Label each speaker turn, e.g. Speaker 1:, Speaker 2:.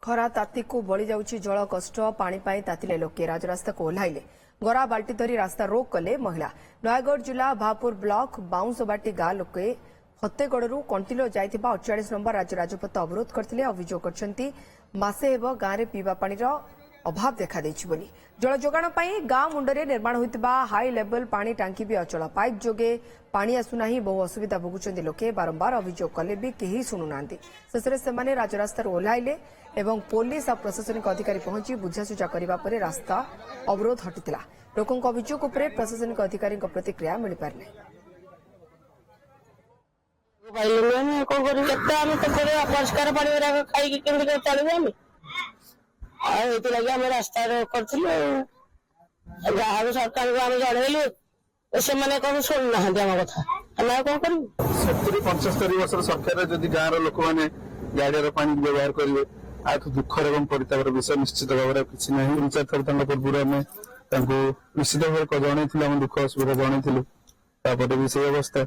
Speaker 1: खरा ताती को बड़ी जाउछि जल कष्ट पानी पाई तातिले लोके राजरास्ता को ओह्लाइले गरा बाल्टी धरी रास्ता रोक कले महिला। नयगढ़ जिला भापुर ब्लॉक बाउंसबाटी गाँ लोके फतेगढ़ कंटिलो जाइथिबा 48 नंबर राज्य राजपथ अवरोध करथिले। अभियोग करछंती मासे हेब गाँ रे पीवा पानीर अभाव देखा देछि बोली। जल जोगाण पाई गाँ मुंडरे निर्माण होइतिबा हाई लेवल पानी टांकी भी अचल। पाइप जोगे पानी आसुनाही बहु असुविधा भोगुचंती लोके। बारंबार अभियोग कले भी केही सुनुनांती। शेषरे सेमाने राजरास्तार ओह्लाइले एवं पुलिस और प्रशासनिक अधिकारी पहुंची बुझासुझा करने पर रास्ता अवरोध हटिला। लोकों अभियोग उपर प्रशासनिक अधिकारी प्रतिक्रिया मिल पारे
Speaker 2: परिष्कार पानी खाई चलू रास्ता सरकार को आम जनइलु से शुणुना कथा कौन कर
Speaker 3: 70-75 वर्ष सरकार जदि गाँव लोक मैंने गाड़िया पानी व्यवहार करेंगे आज दुखर और परितापर विषय निश्चित भाव में किसी ना 3-4 थर पूर्व आम निश्चित भाव जनई दुख असुविधा जनई भी से अवस्था।